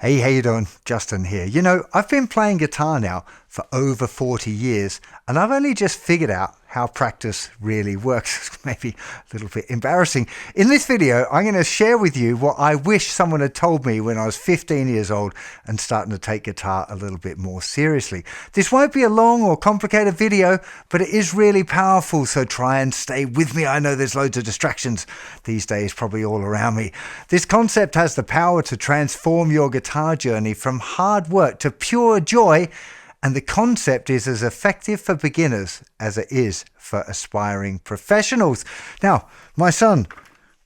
Hey, how you doing? Justin here. You know, I've been playing guitar now for over 40 years, and I've only just figured out how practice really works. It's maybe a little bit embarrassing. In this video, I'm going to share with you what I wish someone had told me when I was 15 years old and starting to take guitar a little bit more seriously. This won't be a long or complicated video, but it is really powerful, so try and stay with me. I know there's loads of distractions these days, probably all around me. This concept has the power to transform your guitar journey from hard work to pure joy. And the concept is as effective for beginners as it is for aspiring professionals. Now, my son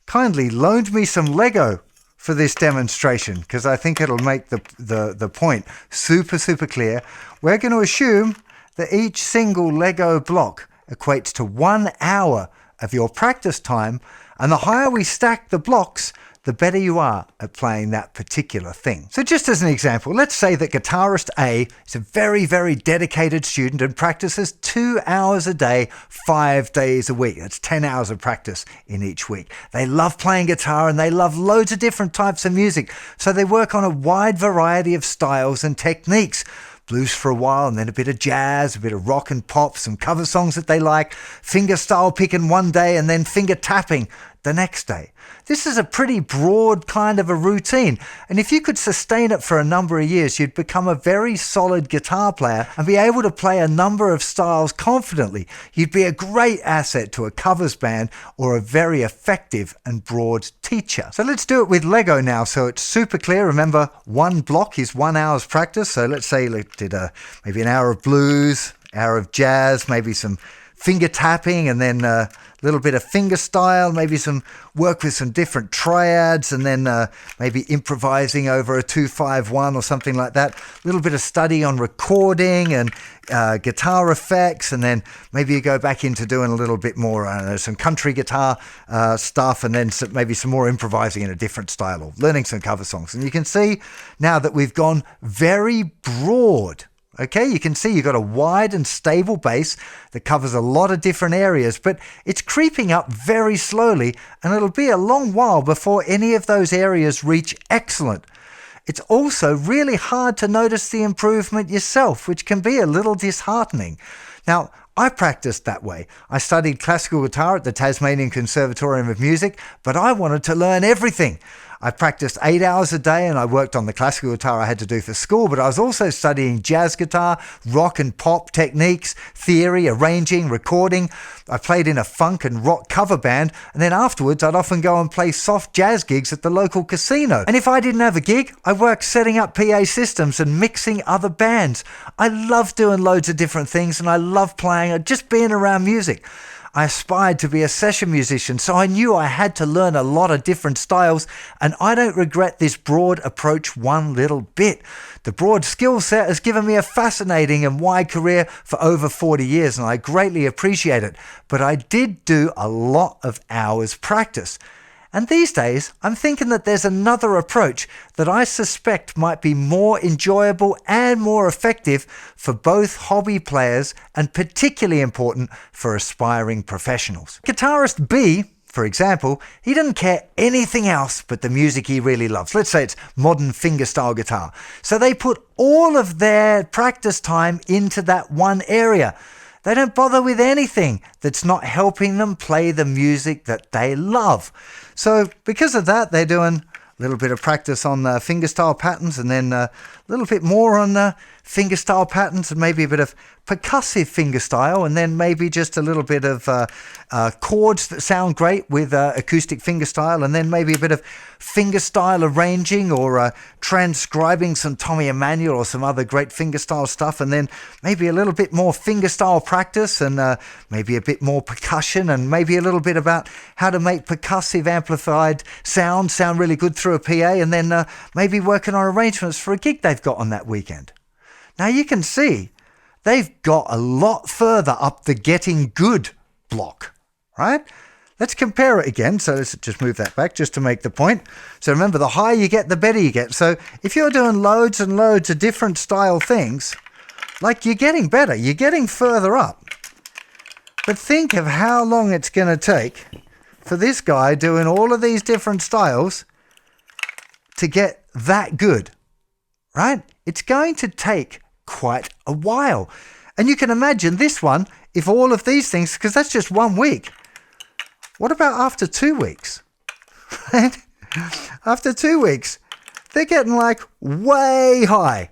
kindly loaned me some Lego for this demonstration because I think it'll make the point super clear. We're going to assume that each single Lego block equates to 1 hour of your practice time, and the higher we stack the blocks, the better you are at playing that particular thing. So just as an example, let's say that Guitarist A is a very dedicated student and practices 2 hours a day, 5 days a week. That's 10 hours of practice in each week. They love playing guitar and they love loads of different types of music. So they work on a wide variety of styles and techniques. Blues for a while, and then a bit of jazz, a bit of rock and pop, some cover songs that they like, fingerstyle picking one day and then finger tapping the next day. This is a pretty broad kind of a routine, and if you could sustain it for a number of years, you'd become a very solid guitar player and be able to play a number of styles confidently. You'd be a great asset to a covers band or a very effective and broad teacher. So let's do it with Lego now, so it's super clear. Remember, one block is 1 hour's practice. So let's say we did maybe an hour of blues, hour of jazz, maybe some finger tapping, and then a little bit of finger style, maybe some work with some different triads, and then maybe improvising over a 2-5-1 or something like that. A little bit of study on recording and guitar effects, and then maybe you go back into doing a little bit more, some country guitar stuff, and then maybe some more improvising in a different style or learning some cover songs. And you can see now that we've gone very broad. Okay, you can see you've got a wide and stable base that covers a lot of different areas, but it's creeping up very slowly, and it'll be a long while before any of those areas reach excellent. It's also really hard to notice the improvement yourself, which can be a little disheartening. Now, I practiced that way. I studied classical guitar at the Tasmanian Conservatorium of Music, but I wanted to learn everything. I practiced 8 hours a day and I worked on the classical guitar I had to do for school, but I was also studying jazz guitar, rock and pop techniques, theory, arranging, recording. I played in a funk and rock cover band, and then afterwards I'd often go and play soft jazz gigs at the local casino. And if I didn't have a gig, I worked setting up PA systems and mixing other bands. I love doing loads of different things, and I love playing, just being around music. I aspired to be a session musician, so I knew I had to learn a lot of different styles, and I don't regret this broad approach one little bit. The broad skill set has given me a fascinating and wide career for over 40 years, and I greatly appreciate it. But I did do a lot of hours practice. And these days, I'm thinking that there's another approach that I suspect might be more enjoyable and more effective for both hobby players, and particularly important for aspiring professionals. Guitarist B, for example, he doesn't care anything else but the music he really loves. Let's say it's modern fingerstyle guitar. So they put all of their practice time into that one area. They don't bother with anything that's not helping them play the music that they love. So because of that, they're doing a little bit of practice on fingerstyle patterns, and then a little bit more on fingerstyle patterns, and maybe a bit of percussive fingerstyle, and then maybe just a little bit of chords that sound great with acoustic fingerstyle, and then maybe a bit of fingerstyle arranging or transcribing some Tommy Emmanuel or some other great fingerstyle stuff, and then maybe a little bit more fingerstyle practice, and maybe a bit more percussion, and maybe a little bit about how to make percussive amplified sound really good through a PA, and then maybe working on arrangements for a gig they've got on that weekend. Now you can see they've got a lot further up the getting good block, right? Let's compare it again. So let's just move that back just to make the point. So remember, the higher you get, the better you get. So if you're doing loads and loads of different style things, like, you're getting better, you're getting further up. But think of how long it's going to take for this guy doing all of these different styles to get that good. right? It's going to take quite a while. And you can imagine this one, if all of these things, because that's just 1 week. What about after 2 weeks? Right? After 2 weeks, they're getting like way high.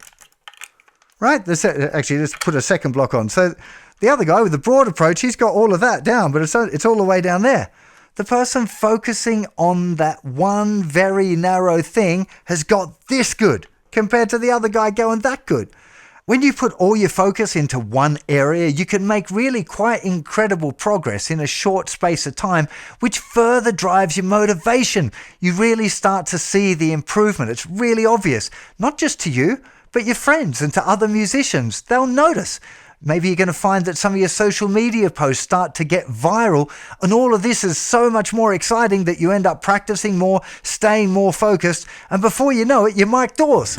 Right? Actually, let's put a second block on. So the other guy with the broad approach, he's got all of that down, but it's all the way down there. The person focusing on that one very narrow thing has got this good compared to the other guy going that good. When you put all your focus into one area, you can make really quite incredible progress in a short space of time, which further drives your motivation. You really start to see the improvement. It's really obvious, not just to you, but your friends and to other musicians. They'll notice. Maybe you're going to find that some of your social media posts start to get viral, and all of this is so much more exciting that you end up practicing more, staying more focused, and before you know it, you're Mike Dawes.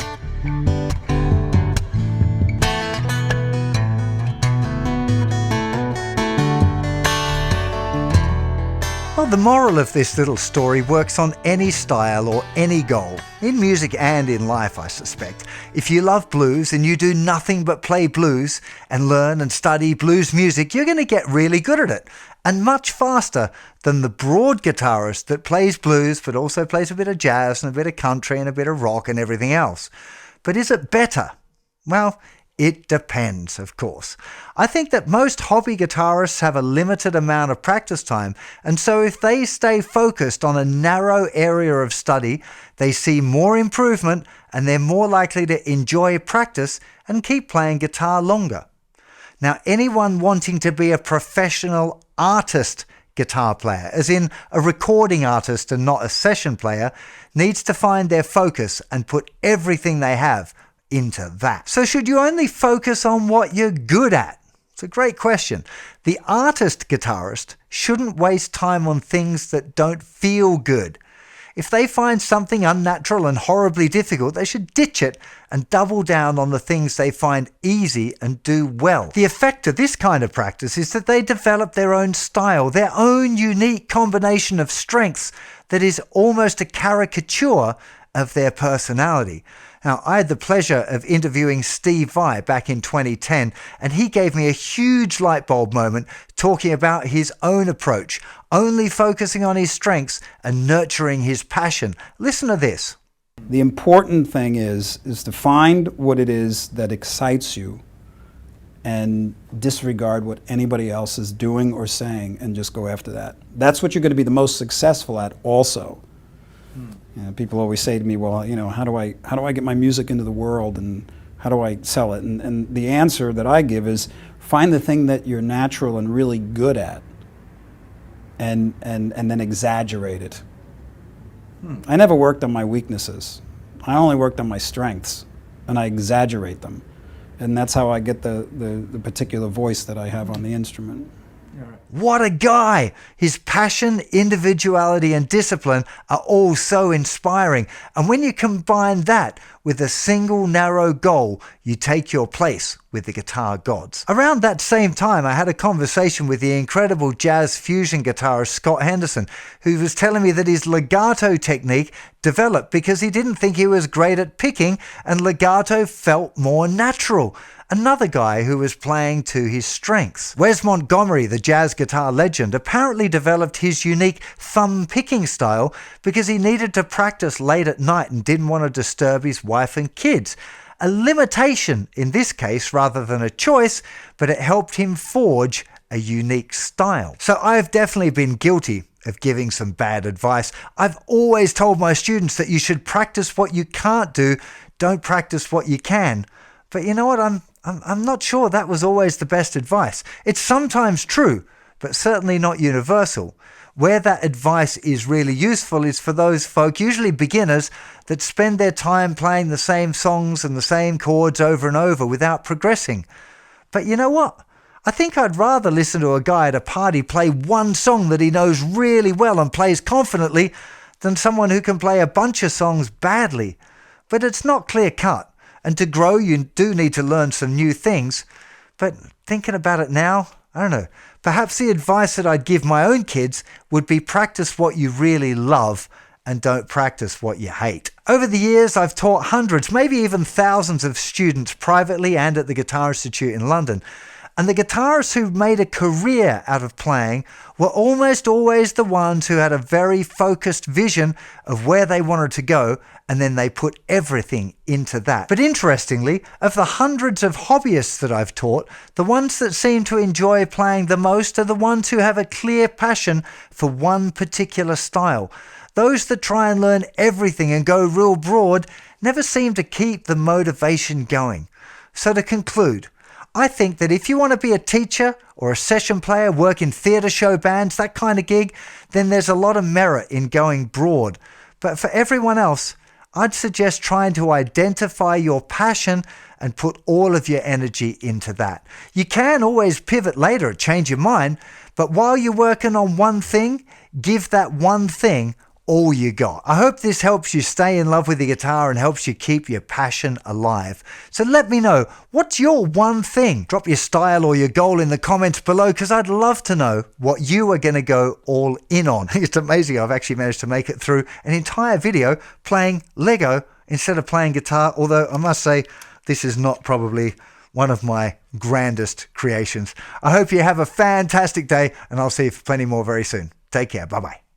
Well, the moral of this little story works on any style or any goal, in music and in life, I suspect. If you love blues and you do nothing but play blues and learn and study blues music, you're going to get really good at it, and much faster than the broad guitarist that plays blues but also plays a bit of jazz and a bit of country and a bit of rock and everything else. But is it better? Well, it depends, of course. I think that most hobby guitarists have a limited amount of practice time, and so if they stay focused on a narrow area of study, they see more improvement and they're more likely to enjoy practice and keep playing guitar longer. Now, anyone wanting to be a professional artist guitar player, as in a recording artist and not a session player, needs to find their focus and put everything they have into that. So should you only focus on what you're good at? It's a great question. The artist guitarist shouldn't waste time on things that don't feel good. If they find something unnatural and horribly difficult, they should ditch it and double down on the things they find easy and do well. The effect of this kind of practice is that they develop their own style, their own unique combination of strengths that is almost a caricature of their personality. Now, I had the pleasure of interviewing Steve Vai back in 2010, and he gave me a huge light bulb moment talking about his own approach, only focusing on his strengths and nurturing his passion. Listen to this. The important thing is to find what it is that excites you and disregard what anybody else is doing or saying and just go after that. That's what you're going to be the most successful at also. You know, people always say to me, well, you know, how do I get my music into the world and how do I sell it? And the answer that I give is find the thing that you're natural and really good at and then exaggerate it. I never worked on my weaknesses. I only worked on my strengths, and I exaggerate them. And that's how I get the particular voice that I have on the instrument. What a guy! His passion, individuality and discipline are all so inspiring. And when you combine that with a single narrow goal, you take your place with the guitar gods. Around that same time, I had a conversation with the incredible jazz fusion guitarist Scott Henderson, who was telling me that his legato technique developed because he didn't think he was great at picking and legato felt more natural. Another guy who was playing to his strengths. Wes Montgomery, the jazz guitar legend, apparently developed his unique thumb picking style because he needed to practice late at night and didn't want to disturb his wife and kids. A limitation in this case rather than a choice, but it helped him forge a unique style. So I've definitely been guilty of giving some bad advice. I've always told my students that you should practice what you can't do, don't practice what you can. But you know what? I'm not sure that was always the best advice. It's sometimes true, but certainly not universal. Where that advice is really useful is for those folk, usually beginners, that spend their time playing the same songs and the same chords over and over without progressing. But you know what? I think I'd rather listen to a guy at a party play one song that he knows really well and plays confidently than someone who can play a bunch of songs badly. But it's not clear-cut. And to grow, you do need to learn some new things. But thinking about it now, I don't know. Perhaps the advice that I'd give my own kids would be practice what you really love and don't practice what you hate. Over the years, I've taught hundreds, maybe even thousands of students privately and at the Guitar Institute in London. And the guitarists who made a career out of playing were almost always the ones who had a very focused vision of where they wanted to go, and then they put everything into that. But interestingly, of the hundreds of hobbyists that I've taught, the ones that seem to enjoy playing the most are the ones who have a clear passion for one particular style. Those that try and learn everything and go real broad never seem to keep the motivation going. So to conclude, I think that if you want to be a teacher or a session player, work in theatre show bands, that kind of gig, then there's a lot of merit in going broad. But for everyone else, I'd suggest trying to identify your passion and put all of your energy into that. You can always pivot later, change your mind, but while you're working on one thing, give that one thing all you got. I hope this helps you stay in love with the guitar and helps you keep your passion alive. So let me know, what's your one thing? Drop your style or your goal in the comments below, because I'd love to know what you are going to go all in on. It's amazing I've actually managed to make it through an entire video playing Lego instead of playing guitar, although I must say this is not probably one of my grandest creations. I hope you have a fantastic day, and I'll see you for plenty more very soon. Take care. Bye-bye.